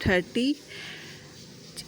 30।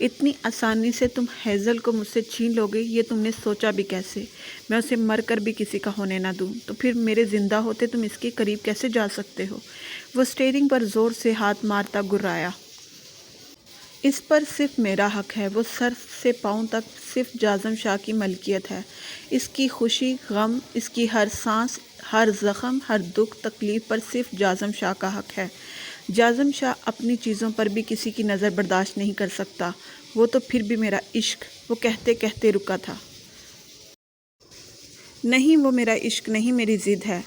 اتنی آسانی سے تم ہیزل کو مجھ سے چھین لوگے، یہ تم نے سوچا بھی کیسے؟ میں اسے مر کر بھی کسی کا ہونے نہ دوں تو پھر میرے زندہ ہوتے تم اس کے قریب کیسے جا سکتے ہو؟ وہ اسٹیئرنگ پر زور سے ہاتھ مارتا گرایا۔ اس پر صرف میرا حق ہے، وہ سر سے پاؤں تک صرف جازم شاہ کی ملکیت ہے۔ اس کی خوشی، غم، اس کی ہر سانس، ہر زخم، ہر دکھ تکلیف پر صرف جازم شاہ کا حق ہے۔ جازم شاہ اپنی چیزوں پر بھی کسی کی نظر برداشت نہیں کر سکتا۔ وہ تو پھر بھی میرا عشق، وہ کہتے کہتے رکا تھا۔ نہیں، وہ میرا عشق نہیں، میری ضد ہے۔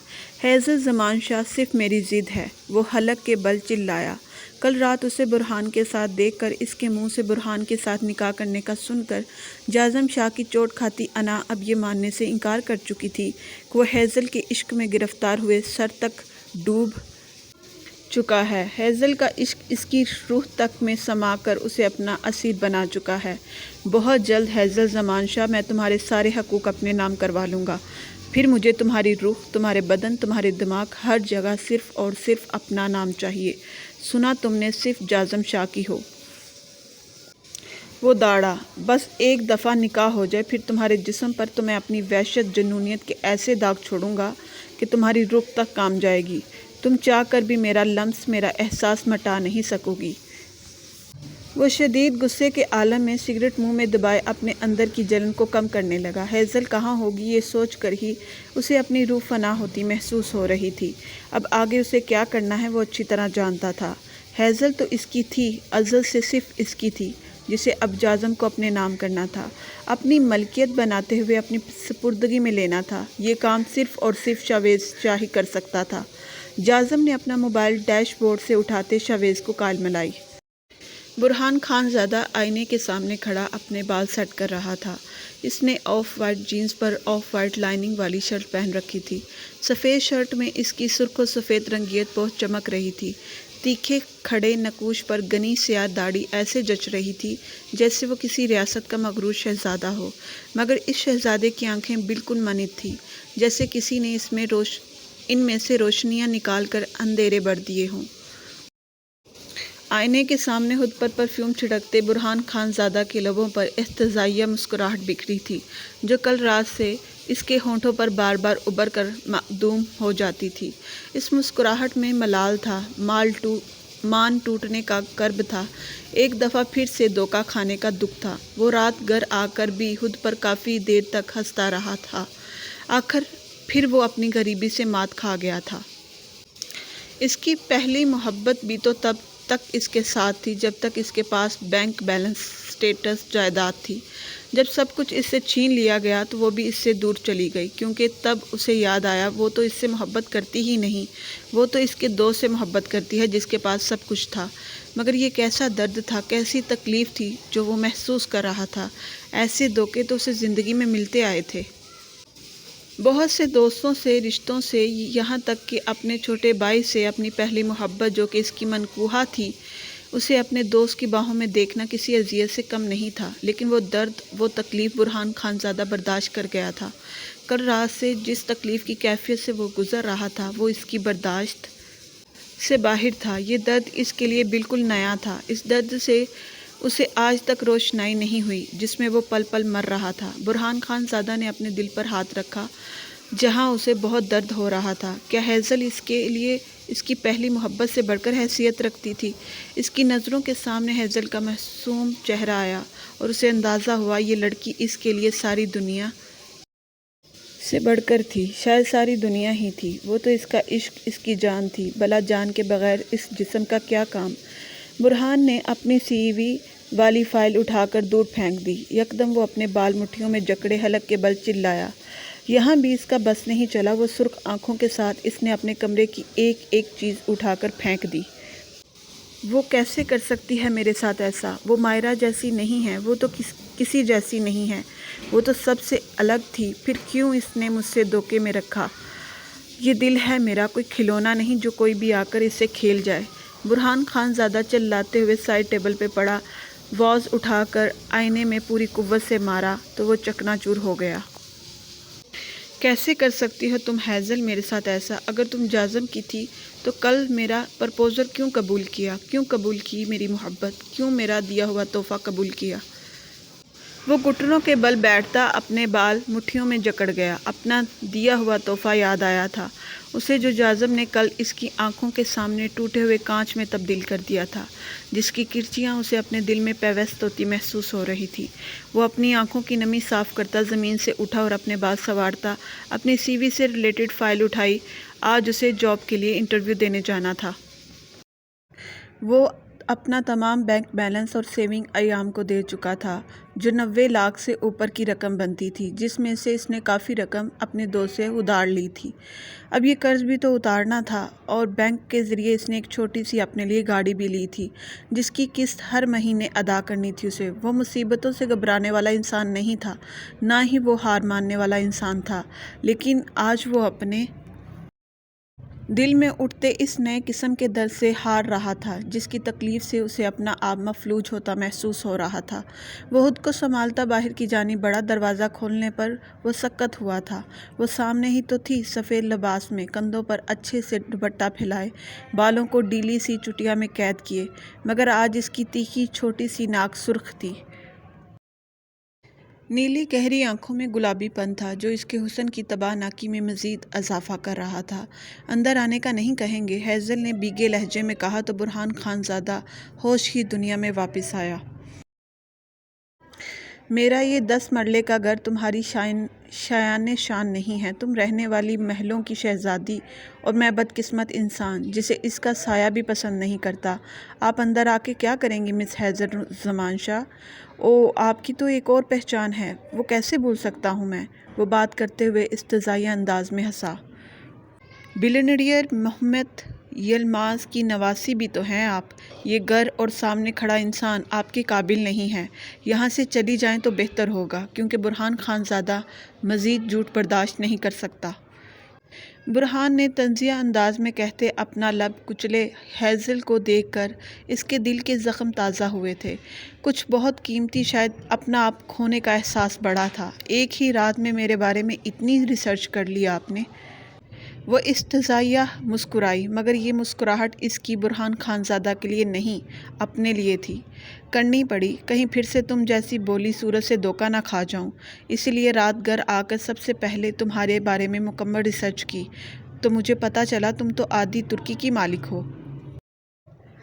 ہیزل زمان شاہ صرف میری ضد ہے، وہ حلق کے بل چلایا۔ کل رات اسے برہان کے ساتھ دیکھ کر، اس کے منہ سے برہان کے ساتھ نکاح کرنے کا سن کر، جازم شاہ کی چوٹ کھاتی انا اب یہ ماننے سے انکار کر چکی تھی کہ وہ ہیزل کے عشق میں گرفتار ہوئے سر تک ڈوب چکا ہے۔ ہیزل کا عشق اس کی روح تک میں سما کر اسے اپنا اسیر بنا چکا ہے۔ بہت جلد ہیزل زمان شاہ، میں تمہارے سارے حقوق اپنے نام کروا لوں گا، پھر مجھے تمہاری روح، تمہارے بدن، تمہارے دماغ، ہر جگہ صرف اور صرف اپنا نام چاہیے۔ سنا تم نے، صرف جازم شاہ کی ہو۔ وہ داڑا، بس ایک دفعہ نکاح ہو جائے، پھر تمہارے جسم پر تو میں اپنی وحشت جنونیت کے ایسے داغ چھوڑوں گا کہ تمہاری روح تک کام جائے گی۔ تم چاہ کر بھی میرا لمس، میرا احساس مٹا نہیں سکو گی۔ وہ شدید غصے کے عالم میں سگریٹ منہ میں دبائے اپنے اندر کی جلن کو کم کرنے لگا۔ ہیزل کہاں ہوگی، یہ سوچ کر ہی اسے اپنی روح فنا ہوتی محسوس ہو رہی تھی۔ اب آگے اسے کیا کرنا ہے وہ اچھی طرح جانتا تھا۔ ہیزل تو اس کی تھی، ازل سے صرف اس کی تھی، جسے اب جازم کو اپنے نام کرنا تھا، اپنی ملکیت بناتے ہوئے اپنی سپردگی میں لینا تھا۔ یہ کام صرف اور صرف شاویز شاہ ہی کر سکتا تھا۔ جازم نے اپنا موبائل ڈیش بورڈ سے اٹھاتے شاویز کو کال ملائی۔ برہان خان زادہ آئینے کے سامنے کھڑا اپنے بال سیٹ کر رہا تھا۔ اس نے آف وائٹ جینز پر آف وائٹ لائننگ والی شرٹ پہن رکھی تھی۔ سفید شرٹ میں اس کی سرخ و سفید رنگیت بہت چمک رہی تھی۔ تیکھے کھڑے نقوش پر گنی سیاہ داڑھی ایسے جچ رہی تھی جیسے وہ کسی ریاست کا مغرور شہزادہ ہو، مگر اس شہزادے کی آنکھیں بالکل منت تھیں، جیسے کسی نے ان میں سے روشنیاں نکال کر اندھیرے بھر دیے ہوں۔ آئینے کے سامنے خود پر پرفیوم چھڑکتے برہان خان زادہ کے لبوں پر احتجاجیہ مسکراہٹ بکھری تھی، جو کل رات سے اس کے ہونٹوں پر بار بار ابھر کر معدوم ہو جاتی تھی۔ اس مسکراہٹ میں ملال تھا، مان ٹوٹنے کا کرب تھا، ایک دفعہ پھر سے دھوکہ کھانے کا دکھ تھا۔ وہ رات گھر آ کر بھی خود پر کافی دیر تک ہنستا رہا تھا، آخر پھر وہ اپنی غریبی سے مات کھا گیا تھا۔ اس کی پہلی محبت بھی تو تب تک اس کے ساتھ تھی جب تک اس کے پاس بینک بیلنس، اسٹیٹس، جائیداد تھی۔ جب سب کچھ اس سے چھین لیا گیا تو وہ بھی اس سے دور چلی گئی، کیونکہ تب اسے یاد آیا وہ تو اس سے محبت کرتی ہی نہیں، وہ تو اس کے دوست سے محبت کرتی ہے جس کے پاس سب کچھ تھا۔ مگر یہ کیسا درد تھا، کیسی تکلیف تھی جو وہ محسوس کر رہا تھا۔ ایسے دھوکے تو اسے زندگی میں ملتے آئے تھے، بہت سے دوستوں سے، رشتوں سے، یہاں تک کہ اپنے چھوٹے بھائی سے۔ اپنی پہلی محبت جو کہ اس کی منقوہہ تھی، اسے اپنے دوست کی باہوں میں دیکھنا کسی اذیت سے کم نہیں تھا، لیکن وہ درد، وہ تکلیف برہان خان زادہ برداشت کر گیا تھا۔ کل رات سے جس تکلیف کی کیفیت سے وہ گزر رہا تھا وہ اس کی برداشت سے باہر تھا۔ یہ درد اس کے لیے بالکل نیا تھا۔ اس درد سے اسے آج تک روشنائی نہیں ہوئی جس میں وہ پل پل مر رہا تھا۔ برہان خان زادہ نے اپنے دل پر ہاتھ رکھا جہاں اسے بہت درد ہو رہا تھا۔ کیا ہیزل اس کے لیے اس کی پہلی محبت سے بڑھ کر حیثیت رکھتی تھی؟ اس کی نظروں کے سامنے ہیزل کا معصوم چہرہ آیا اور اسے اندازہ ہوا یہ لڑکی اس کے لیے ساری دنیا سے بڑھ کر تھی، شاید ساری دنیا ہی تھی۔ وہ تو اس کا عشق، اس کی جان تھی، بھلا جان کے بغیر اس جسم کا کیا کام؟ برہان نے اپنی سی وی والی فائل اٹھا کر دور پھینک دی۔ یکدم وہ اپنے بال مٹھیوں میں جکڑے حلق کے بل چلایا۔ یہاں بھی اس کا بس نہیں چلا، وہ سرخ آنکھوں کے ساتھ اس نے اپنے کمرے کی ایک ایک چیز اٹھا کر پھینک دی۔ وہ کیسے کر سکتی ہے میرے ساتھ ایسا؟ وہ مائرہ جیسی نہیں ہے، وہ تو کسی جیسی نہیں ہے، وہ تو سب سے الگ تھی۔ پھر کیوں اس نے مجھ سے دھوکے میں رکھا؟ یہ دل ہے میرا، کوئی کھلونا نہیں جو کوئی بھی آ کر اس سے کھیل جائے۔ برہان خان زادہ چلاتے ہوئے سائڈ ٹیبل پہ پڑا واز اٹھا کر آئینے میں پوری قوت سے مارا تو وہ چکنا چور ہو گیا۔ کیسے کر سکتی ہو تم ہیزل میرے ساتھ ایسا؟ اگر تم جازم کی تھی تو کل میرا پرپوزل کیوں قبول کیا؟ کیوں قبول کی میری محبت؟ کیوں میرا دیا ہوا تحفہ قبول کیا؟ وہ گھٹنوں کے بل بیٹھتا اپنے بال مٹھیوں میں جکڑ گیا۔ اپنا دیا ہوا تحفہ یاد آیا تھا اسے، جو جازم نے کل اس کی آنکھوں کے سامنے ٹوٹے ہوئے کانچ میں تبدیل کر دیا تھا، جس کی کرچیاں اسے اپنے دل میں پیوست ہوتی محسوس ہو رہی تھی۔ وہ اپنی آنکھوں کی نمی صاف کرتا زمین سے اٹھا اور اپنے بال سنوارتا اپنی سی وی سے ریلیٹڈ فائل اٹھائی۔ آج اسے جاب کے لیے انٹرویو دینے جانا تھا۔ وہ اپنا تمام بینک بیلنس اور سیونگ ایام کو دے چکا تھا، جو 90 لاکھ سے اوپر کی رقم بنتی تھی، جس میں سے اس نے کافی رقم اپنے دوست سے ادھار لی تھی۔ اب یہ قرض بھی تو اتارنا تھا، اور بینک کے ذریعے اس نے ایک چھوٹی سی اپنے لیے گاڑی بھی لی تھی، جس کی قسط ہر مہینے ادا کرنی تھی اسے۔ وہ مصیبتوں سے گھبرانے والا انسان نہیں تھا، نہ ہی وہ ہار ماننے والا انسان تھا، لیکن آج وہ اپنے دل میں اٹھتے اس نئے قسم کے درد سے ہار رہا تھا، جس کی تکلیف سے اسے اپنا آپ مفلوج ہوتا محسوس ہو رہا تھا۔ وہ خود کو سنبھالتا باہر کی جانب بڑھا۔ دروازہ کھولنے پر وہ سکت ہوا تھا۔ وہ سامنے ہی تو تھی، سفید لباس میں، کندھوں پر اچھے سے دوپٹہ پھیلائے، بالوں کو ڈھیلی سی چٹیا میں قید کیے، مگر آج اس کی تیکھی چھوٹی سی ناک سرخ تھی۔ نیلی گہری آنکھوں میں گلابی پن تھا، جو اس کے حسن کی تباہ ناکی میں مزید اضافہ کر رہا تھا۔ اندر آنے کا نہیں کہیں گے؟ ہیزل نے بھیگے لہجے میں کہا تو برہان خان زادہ ہوش کی دنیا میں واپس آیا۔ میرا یہ 10 مرلے کا گھر تمہاری شایان شان نہیں ہے۔ تم رہنے والی محلوں کی شہزادی، اور میں بدقسمت انسان، جسے اس کا سایہ بھی پسند نہیں کرتا۔ آپ اندر آ کے کیا کریں گی مس ہیزل زمان شاہ؟ اوہ، آپ کی تو ایک اور پہچان ہے، وہ کیسے بھول سکتا ہوں میں؟ وہ بات کرتے ہوئے استہزائیہ انداز میں ہنسا۔ بلینئر محمد یلماز کی نواسی بھی تو ہیں آپ۔ یہ گھر اور سامنے کھڑا انسان آپ کے قابل نہیں ہے۔ یہاں سے چلی جائیں تو بہتر ہوگا، کیونکہ برہان خان زادہ مزید جھوٹ برداشت نہیں کر سکتا۔ برہان نے طنزیہ انداز میں کہتے اپنا لب کچلے۔ ہیزل کو دیکھ کر اس کے دل کے زخم تازہ ہوئے تھے۔ کچھ بہت قیمتی، شاید اپنا آپ کھونے کا احساس بڑھا تھا۔ ایک ہی رات میں میرے بارے میں اتنی ریسرچ کر لی آپ نے؟ وہ استہزائیہ مسکرائی، مگر یہ مسکراہٹ اس کی برہان خان زادہ کے لیے نہیں، اپنے لیے تھی۔ کرنی پڑی، کہیں پھر سے تم جیسی بولی صورت سے دھوکہ نہ کھا جاؤں، اسی لیے رات گھر آ کر سب سے پہلے تمہارے بارے میں مکمل ریسرچ کی، تو مجھے پتہ چلا تم تو آدھی ترکی کی مالک ہو۔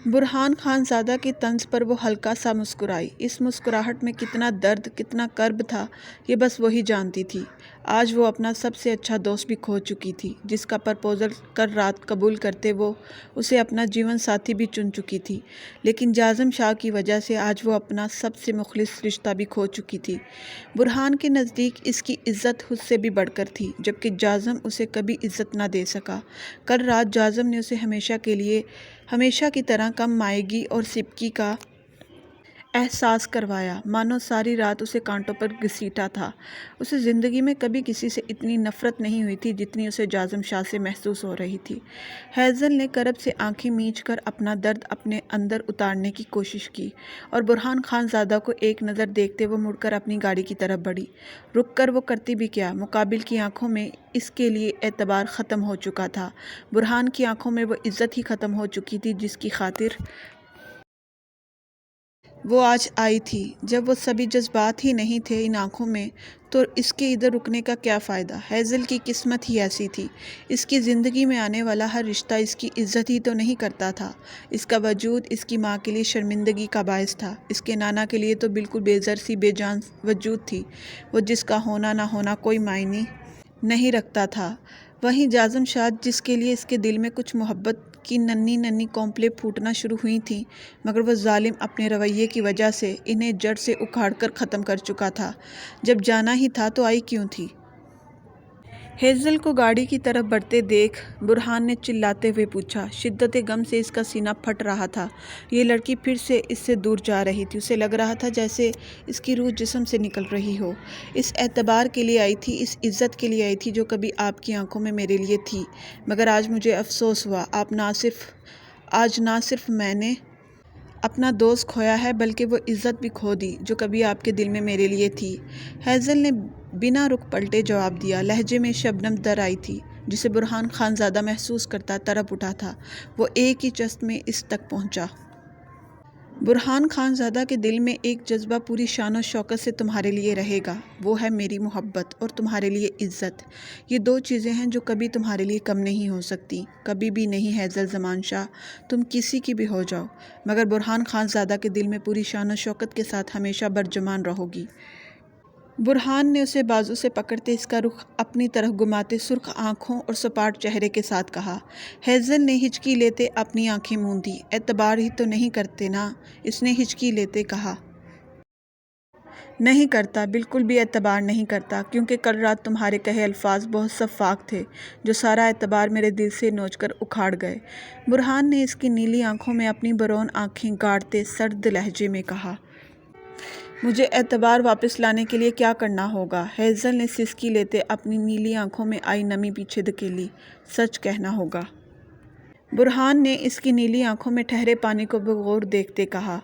برہان خان زادہ کے طنز پر وہ ہلکا سا مسکرائی۔ اس مسکراہٹ میں کتنا درد، کتنا کرب تھا، یہ بس وہی جانتی تھی۔ آج وہ اپنا سب سے اچھا دوست بھی کھو چکی تھی، جس کا پرپوزل کل رات قبول کرتے وہ اسے اپنا جیون ساتھی بھی چن چکی تھی، لیکن جازم شاہ کی وجہ سے آج وہ اپنا سب سے مخلص رشتہ بھی کھو چکی تھی۔ برہان کے نزدیک اس کی عزت خود سے بھی بڑھ کر تھی، جبکہ جازم اسے کبھی عزت نہ دے سکا۔ کل رات جازم نے اسے ہمیشہ کی طرح کم مائگی اور سبکی کا احساس کروایا، مانو ساری رات اسے کانٹوں پر گھسیٹا تھا۔ اسے زندگی میں کبھی کسی سے اتنی نفرت نہیں ہوئی تھی جتنی اسے جازم شاہ سے محسوس ہو رہی تھی۔ ہیزل نے کرب سے آنکھیں میچ کر اپنا درد اپنے اندر اتارنے کی کوشش کی، اور برہان خان زادہ کو ایک نظر دیکھتے وہ مڑ کر اپنی گاڑی کی طرف بڑھی۔ رک کر وہ کرتی بھی کیا؟ مقابل کی آنکھوں میں اس کے لیے اعتبار ختم ہو چکا تھا، برہان کی آنکھوں میں وہ عزت ہی ختم ہو چکی تھی جس کی خاطر وہ آج آئی تھی۔ جب وہ سبھی جذبات ہی نہیں تھے ان آنکھوں میں، تو اس کے ادھر رکنے کا کیا فائدہ؟ ہیزل کی قسمت ہی ایسی تھی، اس کی زندگی میں آنے والا ہر رشتہ اس کی عزت ہی تو نہیں کرتا تھا۔ اس کا وجود اس کی ماں کے لیے شرمندگی کا باعث تھا، اس کے نانا کے لیے تو بالکل بے زر سی بے جان وجود تھی، وہ جس کا ہونا نہ ہونا کوئی معنی نہیں رکھتا تھا۔ وہیں جازم شاہ، جس کے لیے اس کے دل میں کچھ محبت کی ننھی ننھی کونپلیں پھوٹنا شروع ہوئی تھیں، مگر وہ ظالم اپنے رویے کی وجہ سے انہیں جڑ سے اکھاڑ کر ختم کر چکا تھا۔ جب جانا ہی تھا تو آئی کیوں تھی؟ ہیزل کو گاڑی کی طرف بڑھتے دیکھ برہان نے چلاتے ہوئے پوچھا۔ شدت غم سے اس کا سینہ پھٹ رہا تھا۔ یہ لڑکی پھر سے اس سے دور جا رہی تھی، اسے لگ رہا تھا جیسے اس کی روح جسم سے نکل رہی ہو۔ اس اعتبار کے لیے آئی تھی، اس عزت کے لیے آئی تھی جو کبھی آپ کی آنکھوں میں میرے لیے تھی، مگر آج مجھے افسوس ہوا، آج نہ صرف میں نے اپنا دوست کھویا ہے، بلکہ وہ عزت بھی کھو دی جو کبھی آپ کے دل میں میرے لیے تھی۔ ہیزل نے بنا رک پلٹے جواب دیا۔ لہجے میں شبنم در آئی تھی جسے برہان خان زادہ محسوس کرتا تڑپ اٹھا تھا۔ وہ ایک ہی چست میں اس تک پہنچا۔ برہان خان زادہ کے دل میں ایک جذبہ پوری شان و شوکت سے تمہارے لیے رہے گا، وہ ہے میری محبت اور تمہارے لیے عزت۔ یہ دو چیزیں ہیں جو کبھی تمہارے لیے کم نہیں ہو سکتی، کبھی بھی نہیں۔ ہیزل زمان شاہ، تم کسی کی بھی ہو جاؤ، مگر برہان خان زادہ کے دل میں پوری شان و شوکت کے ساتھ ہمیشہ برجمان رہو گی۔ برہان نے اسے بازو سے پکڑتے اس کا رخ اپنی طرف گھماتے سرخ آنکھوں اور سپاٹ چہرے کے ساتھ کہا۔ ہیزل نے ہچکی لیتے اپنی آنکھیں موندی۔ اعتبار ہی تو نہیں کرتے نا، اس نے ہچکی لیتے کہا۔ نہیں کرتا، بالکل بھی اعتبار نہیں کرتا، کیونکہ کل رات تمہارے کہے الفاظ بہت شفاف تھے جو سارا اعتبار میرے دل سے نوچ کر اکھاڑ گئے۔ برہان نے اس کی نیلی آنکھوں میں اپنی برون آنکھیں گاڑتے سرد لہجے میں کہا۔ مجھے اعتبار واپس لانے کے لیے کیا کرنا ہوگا؟ ہیزل نے سسکی لیتے اپنی نیلی آنکھوں میں آئی نمی پیچھے دھکیلی۔ سچ کہنا ہوگا۔ برہان نے اس کی نیلی آنکھوں میں ٹھہرے پانی کو بغور دیکھتے کہا۔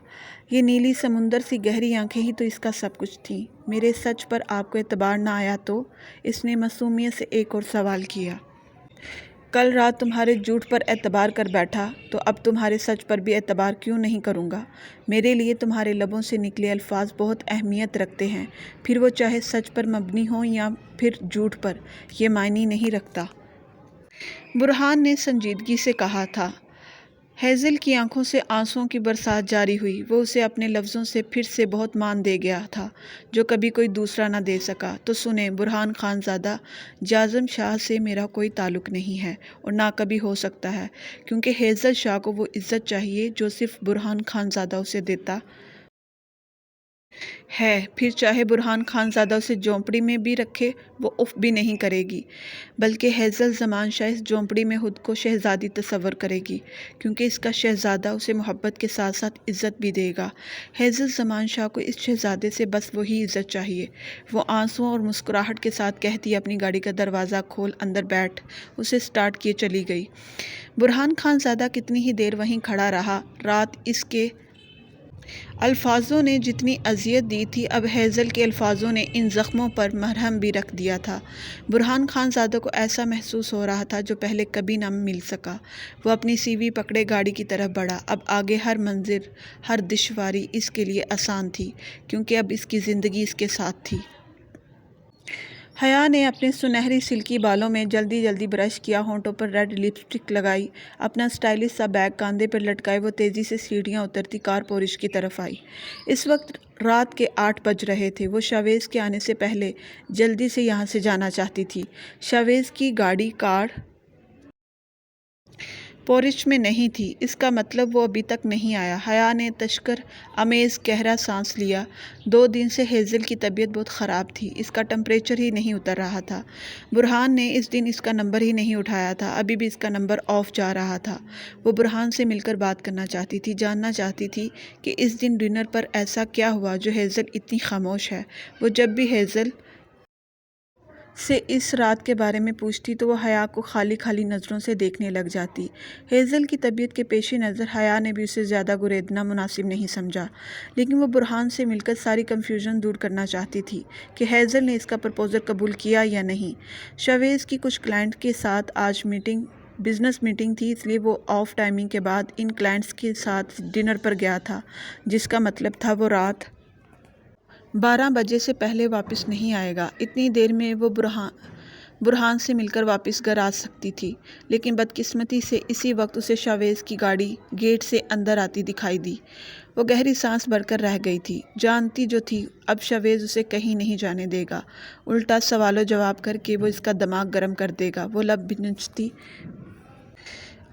یہ نیلی سمندر سی گہری آنکھیں ہی تو اس کا سب کچھ تھیں۔ میرے سچ پر آپ کو اعتبار نہ آیا تو؟ اس نے معصومیت سے ایک اور سوال کیا۔ کل رات تمہارے جھوٹ پر اعتبار کر بیٹھا تو اب تمہارے سچ پر بھی اعتبار کیوں نہیں کروں گا؟ میرے لیے تمہارے لبوں سے نکلے الفاظ بہت اہمیت رکھتے ہیں، پھر وہ چاہے سچ پر مبنی ہوں یا پھر جھوٹ پر، یہ معنی نہیں رکھتا۔ برہان نے سنجیدگی سے کہا تھا۔ ہیزل کی آنکھوں سے آنسوؤں کی برسات جاری ہوئی۔ وہ اسے اپنے لفظوں سے پھر سے بہت مان دے گیا تھا جو کبھی کوئی دوسرا نہ دے سکا۔ تو سنیں برہان خان زادہ، جازم شاہ سے میرا کوئی تعلق نہیں ہے اور نہ کبھی ہو سکتا ہے، کیونکہ ہیزل شاہ کو وہ عزت چاہیے جو صرف برہان خان زادہ اسے دیتا ہے۔ پھر چاہے برہان خان زادہ اسے جھونپڑی میں بھی رکھے، وہ اف بھی نہیں کرے گی، بلکہ ہیزل زمان شاہ اس جھونپڑی میں خود کو شہزادی تصور کرے گی، کیونکہ اس کا شہزادہ اسے محبت کے ساتھ ساتھ عزت بھی دے گا۔ ہیزل زمان شاہ کو اس شہزادے سے بس وہی عزت چاہیے۔ وہ آنسوؤں اور مسکراہٹ کے ساتھ کہتی اپنی گاڑی کا دروازہ کھول اندر بیٹھ، اسے سٹارٹ کیے چلی گئی۔ برہان خان زادہ کتنی ہی دیر وہیں کھڑا رہا۔ رات اس کے الفاظوں نے جتنی اذیت دی تھی، اب ہیزل کے الفاظوں نے ان زخموں پر مرہم بھی رکھ دیا تھا۔ برہان خان زادہ کو ایسا محسوس ہو رہا تھا جو پہلے کبھی نہ مل سکا۔ وہ اپنی سیوی پکڑے گاڑی کی طرف بڑھا۔ اب آگے ہر منزل، ہر دشواری اس کے لیے آسان تھی، کیونکہ اب اس کی زندگی اس کے ساتھ تھی۔ حیا نے اپنے سنہری سلکی بالوں میں جلدی جلدی برش کیا، ہونٹوں پر ریڈ لپسٹک لگائی، اپنا سٹائلش سا بیگ کاندھے پر لٹکائے وہ تیزی سے سیڑھیاں اترتی کار پورش کی طرف آئی۔ اس وقت رات کے 8 بج رہے تھے۔ وہ شاویز کے آنے سے پہلے جلدی سے یہاں سے جانا چاہتی تھی۔ شاویز کی گاڑی کار پورش میں نہیں تھی، اس کا مطلب وہ ابھی تک نہیں آیا۔ حیا نے تشکر آمیز گہرا سانس لیا۔ 2 دن سے ہیزل کی طبیعت بہت خراب تھی، اس کا ٹمپریچر ہی نہیں اتر رہا تھا۔ برہان نے اس دن اس کا نمبر ہی نہیں اٹھایا تھا، ابھی بھی اس کا نمبر آف جا رہا تھا۔ وہ برہان سے مل کر بات کرنا چاہتی تھی، جاننا چاہتی تھی کہ اس دن ڈنر پر ایسا کیا ہوا جو ہیزل اتنی خاموش ہے۔ وہ جب بھی ہیزل سے اس رات کے بارے میں پوچھتی تو وہ حیا کو خالی خالی نظروں سے دیکھنے لگ جاتی۔ ہیزل کی طبیعت کے پیش نظر حیا نے بھی اسے زیادہ گریدنا مناسب نہیں سمجھا، لیکن وہ برہان سے مل کر ساری کنفیوژن دور کرنا چاہتی تھی کہ ہیزل نے اس کا پرپوزل قبول کیا یا نہیں۔ شاویز کی کچھ کلائنٹ کے ساتھ آج بزنس میٹنگ تھی، اس لیے وہ آف ٹائمنگ کے بعد ان کلائنٹس کے ساتھ ڈنر پر گیا تھا، جس کا مطلب تھا وہ رات 12 بجے سے پہلے واپس نہیں آئے گا۔ اتنی دیر میں وہ برہان سے مل کر واپس گھر آ سکتی تھی، لیکن بدقسمتی سے اسی وقت اسے شاویز کی گاڑی گیٹ سے اندر آتی دکھائی دی۔ وہ گہری سانس بھر کر رہ گئی تھی، جانتی جو تھی اب شاویز اسے کہیں نہیں جانے دے گا، الٹا سوال و جواب کر کے وہ اس کا دماغ گرم کر دے گا۔ وہ لب بھنچتی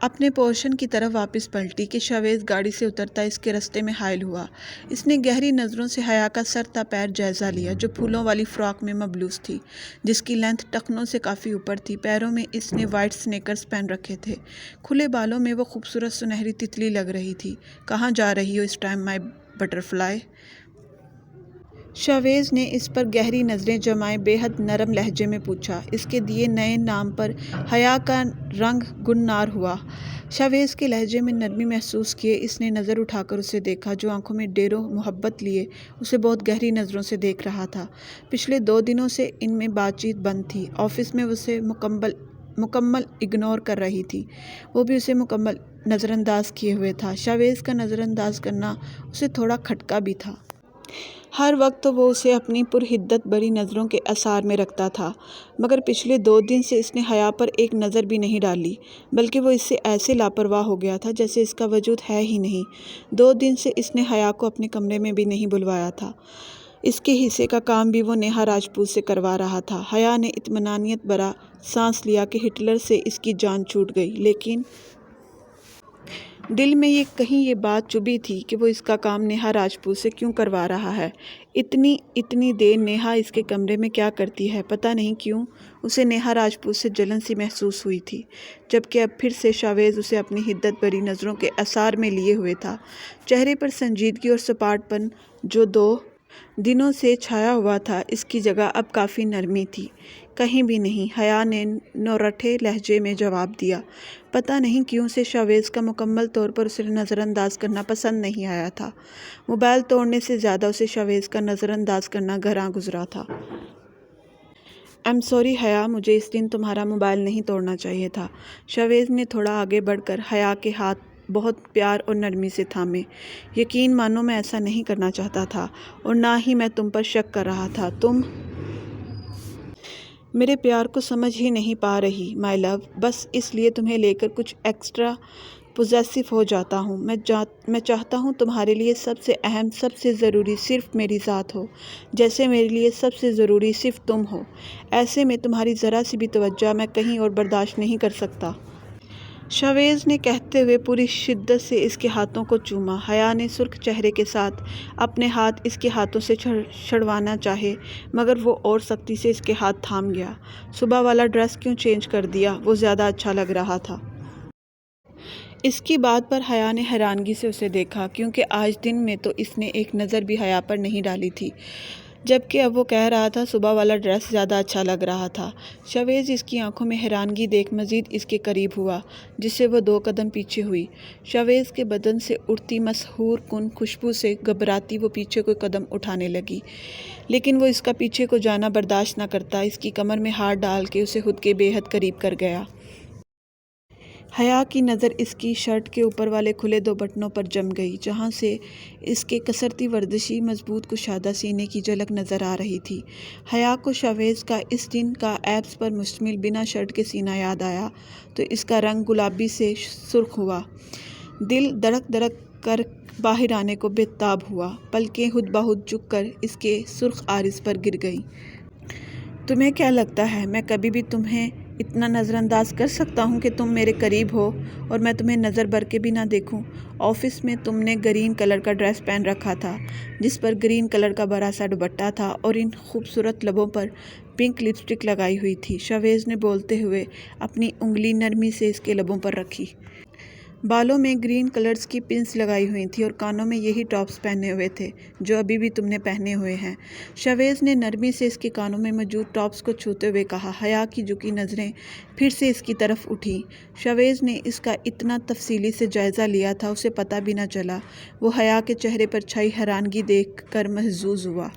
اپنے پورشن کی طرف واپس پلٹی کہ شاویز گاڑی سے اترتا اس کے رستے میں حائل ہوا۔ اس نے گہری نظروں سے حیا کا سر تا پیر جائزہ لیا، جو پھولوں والی فراک میں ملبوس تھی، جس کی لینتھ ٹخنوں سے کافی اوپر تھی۔ پیروں میں اس نے وائٹ سنیکرز پہن رکھے تھے، کھلے بالوں میں وہ خوبصورت سنہری تتلی لگ رہی تھی۔ کہاں جا رہی ہو اس time my butter fly? Shavez نے اس پر گہری نظریں جمائے بے حد نرم لہجے میں پوچھا۔ اس کے دیے نئے نام پر حیا کا رنگ گننار ہوا۔ شاویز کے لہجے میں نرمی محسوس کیے اس نے نظر اٹھا کر اسے دیکھا جو آنکھوں میں ڈیروں محبت لیے اسے بہت گہری نظروں سے دیکھ رہا تھا۔ پچھلے 2 دنوں سے ان میں بات چیت بند تھی۔ آفس میں وہ اسے مکمل اگنور کر رہی تھی، وہ بھی اسے مکمل نظر انداز کیے ہوئے تھا۔ شاویز کا نظر انداز کرنا اسے تھوڑا کھٹکا بھی تھا۔ ہر وقت تو وہ اسے اپنی پرحدت بھری نظروں کے اثار میں رکھتا تھا، مگر پچھلے 2 دن سے اس نے حیا پر ایک نظر بھی نہیں ڈالی، بلکہ وہ اس سے ایسے لاپرواہ ہو گیا تھا جیسے اس کا وجود ہے ہی نہیں۔ 2 دن سے اس نے حیا کو اپنے کمرے میں بھی نہیں بلوایا تھا۔ اس کے حصے کا کام بھی وہ نیہا راجپوت سے کروا رہا تھا۔ حیا نے اطمینانیت بھرا سانس لیا کہ ہٹلر سے اس کی جان چھوٹ گئی، لیکن دل میں کہیں یہ بات چبھی تھی کہ وہ اس کا کام نیہا راجپوت سے کیوں کروا رہا ہے۔ اتنی دیر نیہا اس کے کمرے میں کیا کرتی ہے؟ پتہ نہیں کیوں اسے نیہا راجپوت سے جلن سی محسوس ہوئی تھی، جبکہ اب پھر سے شاویز اسے اپنی حدت بھری نظروں کے اثار میں لیے ہوئے تھا۔ چہرے پر سنجیدگی اور سپاٹ پن جو 2 دنوں سے چھایا ہوا تھا، اس کی جگہ اب کافی نرمی تھی۔ کہیں بھی نہیں، حیا نے نورٹھے لہجے میں جواب دیا۔ پتہ نہیں کیوں اسے شاویز کا مکمل طور پر اسے نظر انداز کرنا پسند نہیں آیا تھا۔ موبائل توڑنے سے زیادہ اسے شاویز کا نظر انداز کرنا گراں گزرا تھا۔ سوری حیا، مجھے اس دن تمہارا موبائل نہیں توڑنا چاہیے تھا۔ شاویز نے تھوڑا آگے بڑھ کر حیا کے ہاتھ بہت پیار اور نرمی سے تھامے۔ یقین مانو میں ایسا نہیں کرنا چاہتا تھا، اور نہ ہی میں تم پر شک کر رہا تھا۔ تم میرے پیار کو سمجھ ہی نہیں پا رہی مائی لو، بس اس لیے تمہیں لے کر کچھ ایکسٹرا پوزیسو ہو جاتا ہوں۔ میں چاہتا ہوں تمہارے لیے سب سے اہم، سب سے ضروری صرف میری ذات ہو، جیسے میرے لیے سب سے ضروری صرف تم ہو۔ ایسے میں تمہاری ذرا سی بھی توجہ میں کہیں اور برداشت نہیں کر سکتا۔ شاویز نے کہتے ہوئے پوری شدت سے اس کے ہاتھوں کو چوما۔ حیا نے سرخ چہرے کے ساتھ اپنے ہاتھ اس کے ہاتھوں سے چھڑوانا چاہے، مگر وہ اور سختی سے اس کے ہاتھ تھام گیا۔ صبح والا ڈریس کیوں چینج کر دیا؟ وہ زیادہ اچھا لگ رہا تھا۔ اس کی بات پر حیا نے حیرانگی سے اسے دیکھا، کیونکہ آج دن میں تو اس نے ایک نظر بھی حیا پر نہیں ڈالی تھی، جبکہ اب وہ کہہ رہا تھا صبح والا ڈریس زیادہ اچھا لگ رہا تھا۔ شاویز اس کی آنکھوں میں حیرانگی دیکھ مزید اس کے قریب ہوا، جس سے وہ 2 قدم پیچھے ہوئی۔ شاویز کے بدن سے اڑتی مسحور کن خوشبو سے گھبراتی وہ پیچھے کوئی قدم اٹھانے لگی، لیکن وہ اس کا پیچھے کو جانا برداشت نہ کرتا اس کی کمر میں ہاتھ ڈال کے اسے خود کے بے حد قریب کر گیا۔ حیا کی نظر اس کی شرٹ کے اوپر والے کھلے 2 بٹنوں پر جم گئی، جہاں سے اس کے کسرتی ورزشی مضبوط کشادہ سینے کی جھلک نظر آ رہی تھی۔ حیا کو شاویز کا اس دن کا ایبس پر مشتمل بنا شرٹ کے سینہ یاد آیا تو اس کا رنگ گلابی سے سرخ ہوا۔ دل دھڑک دھڑک کر باہر آنے کو بے تاب ہوا۔ پلکیں خود بخود جھک کر اس کے سرخ عارض پر گر گئیں۔ تمہیں کیا لگتا ہے میں کبھی بھی تمہیں اتنا نظر انداز کر سکتا ہوں کہ تم میرے قریب ہو اور میں تمہیں نظر بھر کے بھی نہ دیکھوں؟ آفس میں تم نے گرین کلر کا ڈریس پہن رکھا تھا، جس پر گرین کلر کا بڑا سا دوپٹہ تھا اور ان خوبصورت لبوں پر پنک لپسٹک لگائی ہوئی تھی۔ شاویز نے بولتے ہوئے اپنی انگلی نرمی سے اس کے لبوں پر رکھی۔ بالوں میں گرین کلرز کی پنس لگائی ہوئی تھی اور کانوں میں یہی ٹاپس پہنے ہوئے تھے جو ابھی بھی تم نے پہنے ہوئے ہیں۔ شاویز نے نرمی سے اس کے کانوں میں موجود ٹاپس کو چھوتے ہوئے کہا۔ حیا کی جھکی نظریں پھر سے اس کی طرف اٹھیں۔ شاویز نے اس کا اتنا تفصیلی سے جائزہ لیا تھا اسے پتہ بھی نہ چلا۔ وہ حیا کے چہرے پر چھائی حیرانگی دیکھ کر محظوظ ہوا۔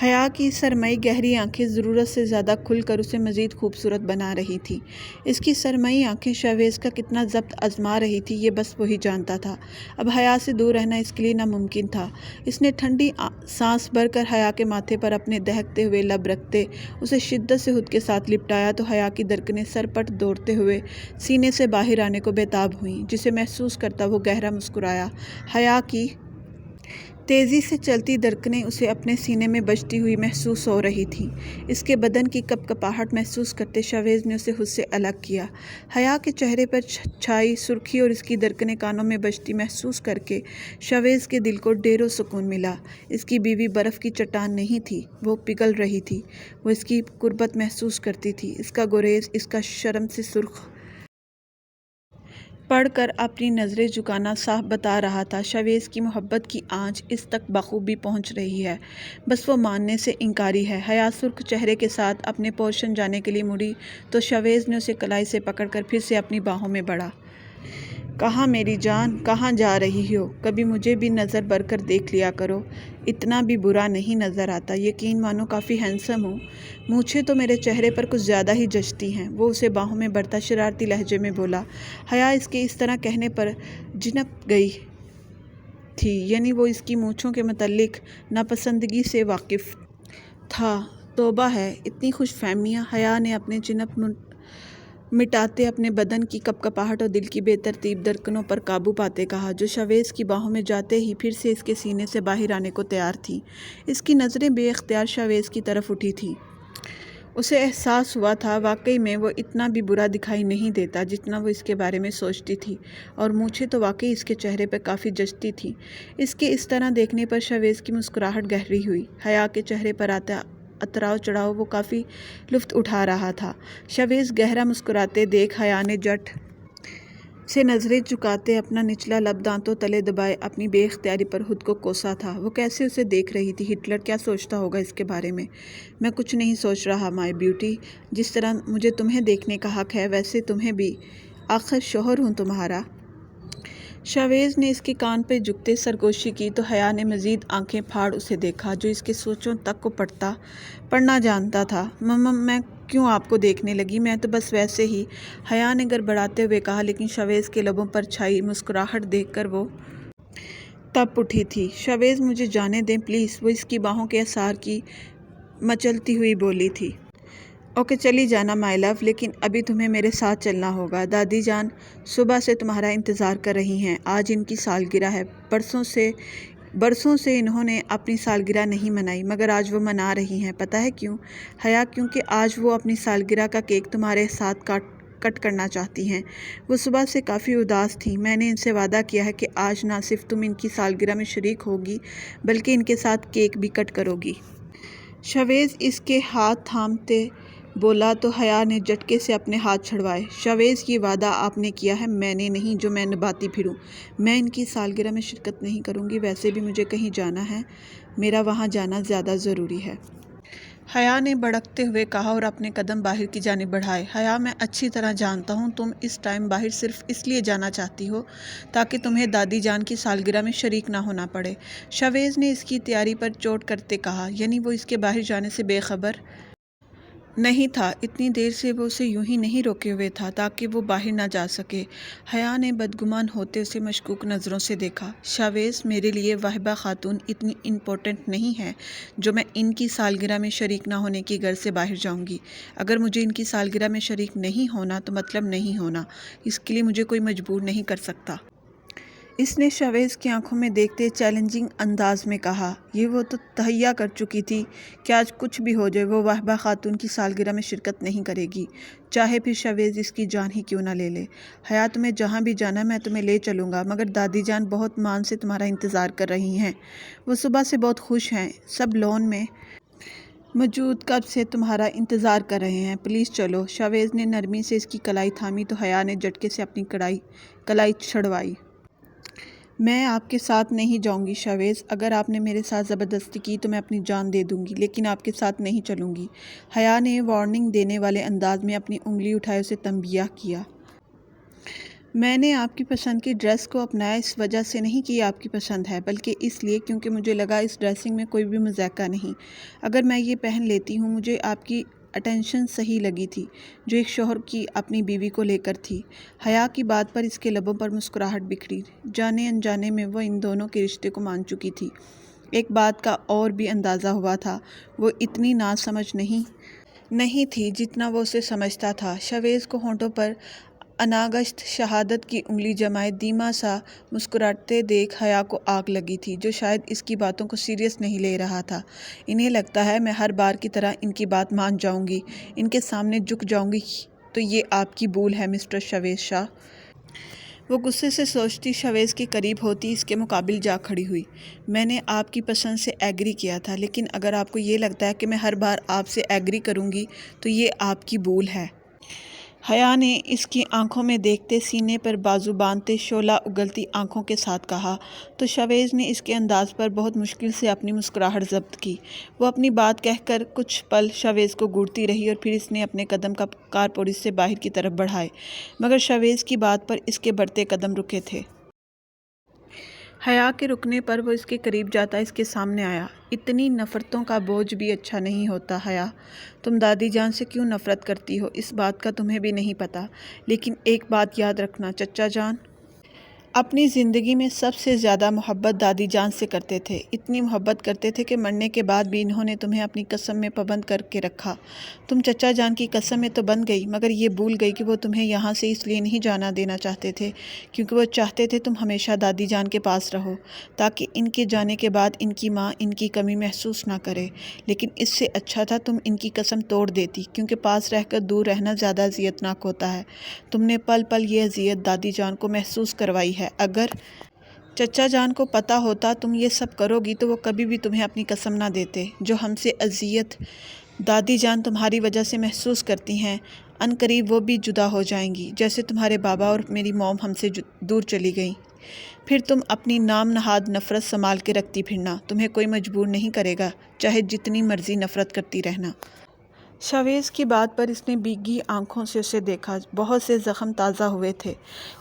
حیا کی سرمئی گہری آنکھیں ضرورت سے زیادہ کھل کر اسے مزید خوبصورت بنا رہی تھیں۔ اس کی سرمئی آنکھیں شاویز کا کتنا ضبط آزما رہی تھی یہ بس وہی جانتا تھا۔ اب حیا سے دور رہنا اس کے لیے ناممکن تھا۔ اس نے ٹھنڈی سانس بھر کر حیا کے ماتھے پر اپنے دہکتے ہوئے لب رکھتے اسے شدت سے خود کے ساتھ لپٹایا تو حیا کی دھڑکنیں سرپٹ دوڑتے ہوئے سینے سے باہر آنے کو بے تاب ہوئیں، جسے محسوس کرتا وہ گہرا مسکرایا۔ حیا کی تیزی سے چلتی دھڑکنیں اسے اپنے سینے میں بجتی ہوئی محسوس ہو رہی تھیں۔ اس کے بدن کی کپ کپاہٹ محسوس کرتے شاویز نے اسے خود سے الگ کیا۔ حیا کے چہرے پر چھائی سرخی اور اس کی دھڑکنیں کانوں میں بجتی محسوس کر کے شاویز کے دل کو ڈھیروں سکون ملا۔ اس کی بیوی برف کی چٹان نہیں تھی، وہ پگھل رہی تھی۔ وہ اس کی قربت محسوس کرتی تھی، اس کا گریز، اس کا شرم سے سرخ پڑھ کر اپنی نظریں جھکانا صاف بتا رہا تھا شاویز کی محبت کی آنچ اس تک بخوبی پہنچ رہی ہے، بس وہ ماننے سے انکاری ہے۔ حیا سرخ چہرے کے ساتھ اپنے پورشن جانے کے لیے مڑی تو شاویز نے اسے کلائی سے پکڑ کر پھر سے اپنی باہوں میں بڑھا۔ کہاں میری جان، کہاں جا رہی ہو؟ کبھی مجھے بھی نظر بھر کر دیکھ لیا کرو، اتنا بھی برا نہیں نظر آتا، یقین مانو کافی ہینڈسم ہوں۔ مونچھیں تو میرے چہرے پر کچھ زیادہ ہی جچتی ہیں، وہ اسے باہوں میں بھرتا شرارتی لہجے میں بولا۔ حیا اس کے اس طرح کہنے پر جھنک گئی تھی، یعنی وہ اس کی مونچھوں کے متعلق ناپسندگی سے واقف تھا۔ توبہ ہے، اتنی خوش فہمیاں! حیا نے اپنے جنب مٹاتے اپنے بدن کی کپکپاہٹ اور دل کی بے ترتیب دھڑکنوں پر قابو پاتے کہا، جو شاویز کی باہوں میں جاتے ہی پھر سے اس کے سینے سے باہر آنے کو تیار تھیں۔ اس کی نظریں بے اختیار شاویز کی طرف اٹھی تھیں۔ اسے احساس ہوا تھا واقعی میں وہ اتنا بھی برا دکھائی نہیں دیتا جتنا وہ اس کے بارے میں سوچتی تھی، اور مونچھیں تو واقعی اس کے چہرے پر کافی جچتی تھیں۔ اس کے اس طرح دیکھنے پر شاویز کی مسکراہٹ گہری ہوئی۔ حیا کے چہرے پر آتا اتراؤ چڑھاؤ وہ کافی لطف اٹھا رہا تھا۔ شاویز گہرا مسکراتے دیکھ حیا نے جھٹ سے نظریں جھکاتے اپنا نچلا لب دانتوں تلے دبائے اپنی بے اختیاری پر خود کو کوسا تھا۔ وہ کیسے اسے دیکھ رہی تھی؟ ہٹلر کیا سوچتا ہوگا اس کے بارے میں؟ میں کچھ نہیں سوچ رہا مائی بیوٹی، جس طرح مجھے تمہیں دیکھنے کا حق ہے ویسے تمہیں بھی، آخر شوہر ہوں تمہارا۔ شاویز نے اس کے کان پہ جھکتے سرگوشی کی تو حیا نے مزید آنکھیں پھاڑ اسے دیکھا، جو اس کے سوچوں تک کو پڑھنا جانتا تھا۔ میں کیوں آپ کو دیکھنے لگی؟ میں تو بس ویسے ہی، حیا نے گڑبڑاتے ہوئے کہا، لیکن شاویز کے لبوں پر چھائی مسکراہٹ دیکھ کر وہ تپ اٹھی تھی۔ شاویز مجھے جانے دیں پلیز، وہ اس کی باہوں کے اثار کی مچلتی ہوئی بولی تھی۔ اوکے چلی جانا مائی لو، لیکن ابھی تمہیں میرے ساتھ چلنا ہوگا۔ دادی جان صبح سے تمہارا انتظار کر رہی ہیں، آج ان کی سالگرہ ہے۔ برسوں سے انہوں نے اپنی سالگرہ نہیں منائی، مگر آج وہ منا رہی ہیں، پتہ ہے کیوں؟ حیا کیونکہ آج وہ اپنی سالگرہ کا کیک تمہارے ساتھ کٹ کرنا چاہتی ہیں۔ وہ صبح سے کافی اداس تھیں۔ میں نے ان سے وعدہ کیا ہے کہ آج نہ صرف تم ان کی سالگرہ میں شریک ہوگی بلکہ ان کے ساتھ کیک بھی کٹ کرو گی۔ شاویز اس کے ہاتھ تھامتے بولا تو حیا نے جھٹکے سے اپنے ہاتھ چھڑوائے۔ شاویز یہ وعدہ آپ نے کیا ہے، میں نے نہیں جو میں نبھاتی پھروں۔ میں ان کی سالگرہ میں شرکت نہیں کروں گی، ویسے بھی مجھے کہیں جانا ہے، میرا وہاں جانا زیادہ ضروری ہے۔ حیا نے بھڑکتے ہوئے کہا اور اپنے قدم باہر کی جانب بڑھائے۔ حیا میں اچھی طرح جانتا ہوں تم اس ٹائم باہر صرف اس لیے جانا چاہتی ہو تاکہ تمہیں دادی جان کی سالگرہ میں شریک نہ ہونا پڑے۔ شاویز نے اس کی تیاری پر چوٹ کرتے کہا، یعنی وہ اس کے باہر جانے سے بے خبر نہیں تھا؟ اتنی دیر سے وہ اسے یوں ہی نہیں روکے ہوئے تھا تاکہ وہ باہر نہ جا سکے۔ حیا نے بدگمان ہوتے اسے مشکوک نظروں سے دیکھا۔ شاویز میرے لیے وہبہ خاتون اتنی امپورٹنٹ نہیں ہے جو میں ان کی سالگرہ میں شریک نہ ہونے کی غرض سے باہر جاؤں گی۔ اگر مجھے ان کی سالگرہ میں شریک نہیں ہونا تو مطلب نہیں ہونا، اس کے لیے مجھے کوئی مجبور نہیں کر سکتا۔ اس نے شاویز کی آنکھوں میں دیکھتے چیلنجنگ انداز میں کہا، یہ وہ تو تہیہ کر چکی تھی کہ آج کچھ بھی ہو جائے وہ وہبہ خاتون کی سالگرہ میں شرکت نہیں کرے گی، چاہے پھر شاویز اس کی جان ہی کیوں نہ لے لے۔ حیا تمہیں جہاں بھی جانا میں تمہیں لے چلوں گا، مگر دادی جان بہت مان سے تمہارا انتظار کر رہی ہیں، وہ صبح سے بہت خوش ہیں، سب لون میں موجود کب سے تمہارا انتظار کر رہے ہیں، پلیز چلو۔ شاویز نے نرمی سے اس کی کلائی تھامی تو حیا نے جھٹکے سے اپنی کلائی چھڑوائی۔ میں آپ کے ساتھ نہیں جاؤں گی شاویز، اگر آپ نے میرے ساتھ زبردستی کی تو میں اپنی جان دے دوں گی، لیکن آپ کے ساتھ نہیں چلوں گی۔ حیا نے وارننگ دینے والے انداز میں اپنی انگلی اٹھائے اسے تنبیہ کیا۔ میں نے آپ کی پسند کی ڈریس کو اپنایا اس وجہ سے نہیں کہ یہ آپ کی پسند ہے، بلکہ اس لیے کیونکہ مجھے لگا اس ڈریسنگ میں کوئی بھی مذائقہ نہیں۔ اگر میں یہ پہن لیتی ہوں، مجھے آپ کی اٹینشن صحیح لگی تھی جو ایک شوہر کی اپنی بیوی کو لے کر تھی۔ حیا کی بات پر اس کے لبوں پر مسکراہٹ بکھری، جانے انجانے میں وہ ان دونوں کے رشتے کو مان چکی تھی۔ ایک بات کا اور بھی اندازہ ہوا تھا، وہ اتنی ناسمجھ نہیں تھی جتنا وہ اسے سمجھتا تھا۔ شاویز کو ہونٹوں پر اناگشت شہادت کی انگلی جمائے دھیما سا مسکراتے دیکھ حیا کو آگ لگی تھی، جو شاید اس کی باتوں کو سیریس نہیں لے رہا تھا۔ انہیں لگتا ہے میں ہر بار کی طرح ان کی بات مان جاؤں گی، ان کے سامنے جھک جاؤں گی، تو یہ آپ کی بھول ہے مسٹر شاویز شاہ۔ وہ غصے سے سوچتی شاویز کے قریب ہوتی اس کے مقابل جا کھڑی ہوئی۔ میں نے آپ کی پسند سے ایگری کیا تھا، لیکن اگر آپ کو یہ لگتا ہے کہ میں ہر بار آپ سے ایگری کروں گی تو یہ آپ کی بھول ہے۔ حیا نے اس کی آنکھوں میں دیکھتے سینے پر بازو باندھتے شعلہ اگلتی آنکھوں کے ساتھ کہا تو شاویز نے اس کے انداز پر بہت مشکل سے اپنی مسکراہٹ ضبط کی۔ وہ اپنی بات کہہ کر کچھ پل شاویز کو گھورتی رہی اور پھر اس نے اپنے قدم کار پوریس سے باہر کی طرف بڑھائے، مگر شاویز کی بات پر اس کے بڑھتے قدم رکے تھے۔ حیا کے رکنے پر وہ اس کے قریب جاتا اس کے سامنے آیا۔ اتنی نفرتوں کا بوجھ بھی اچھا نہیں ہوتا حیا، تم دادی جان سے کیوں نفرت کرتی ہو اس بات کا تمہیں بھی نہیں پتہ، لیکن ایک بات یاد رکھنا چچا جان اپنی زندگی میں سب سے زیادہ محبت دادی جان سے کرتے تھے، اتنی محبت کرتے تھے کہ مرنے کے بعد بھی انہوں نے تمہیں اپنی قسم میں پابند کر کے رکھا۔ تم چچا جان کی قسم میں تو بندھ گئی، مگر یہ بھول گئی کہ وہ تمہیں یہاں سے اس لیے نہیں جانا دینا چاہتے تھے کیونکہ وہ چاہتے تھے تم ہمیشہ دادی جان کے پاس رہو، تاکہ ان کے جانے کے بعد ان کی ماں ان کی کمی محسوس نہ کرے۔ لیکن اس سے اچھا تھا تم ان کی قسم توڑ دیتی، کیونکہ پاس رہ کر دور رہنا زیادہ اذیت ناک ہوتا ہے۔ تم نے پل پل یہ اذیت دادی جان کو محسوس کروائی ہے۔ اگر چچا جان کو پتہ ہوتا تم یہ سب کرو گی تو وہ کبھی بھی تمہیں اپنی قسم نہ دیتے۔ جو ہم سے اذیت دادی جان تمہاری وجہ سے محسوس کرتی ہیں، عن قریب وہ بھی جدا ہو جائیں گی، جیسے تمہارے بابا اور میری موم ہم سے دور چلی گئیں۔ پھر تم اپنی نام نہاد نفرت سنبھال کے رکھتی پھرنا، تمہیں کوئی مجبور نہیں کرے گا، چاہے جتنی مرضی نفرت کرتی رہنا۔ شاویز کی بات پر اس نے بھیگی آنکھوں سے اسے دیکھا۔ بہت سے زخم تازہ ہوئے تھے۔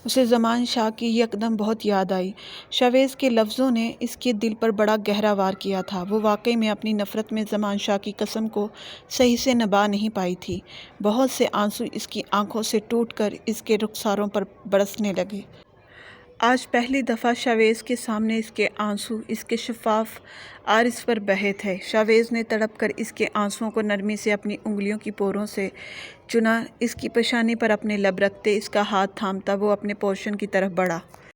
اسے زمان شاہ کی یکدم بہت یاد آئی۔ شاویز کے لفظوں نے اس کے دل پر بڑا گہرا وار کیا تھا۔ وہ واقعی میں اپنی نفرت میں زمان شاہ کی قسم کو صحیح سے نبھا نہیں پائی تھی۔ بہت سے آنسو اس کی آنکھوں سے ٹوٹ کر اس کے رخساروں پر برسنے لگے۔ آج پہلی دفعہ شاویز کے سامنے اس کے آنسو اس کے شفاف عارض پر بہے تھے۔ شاویز نے تڑپ کر اس کے آنسوؤں کو نرمی سے اپنی انگلیوں کی پوروں سے چنا، اس کی پیشانی پر اپنے لب رکھتے اس کا ہاتھ تھامتا وہ اپنے پورشن کی طرف بڑھا۔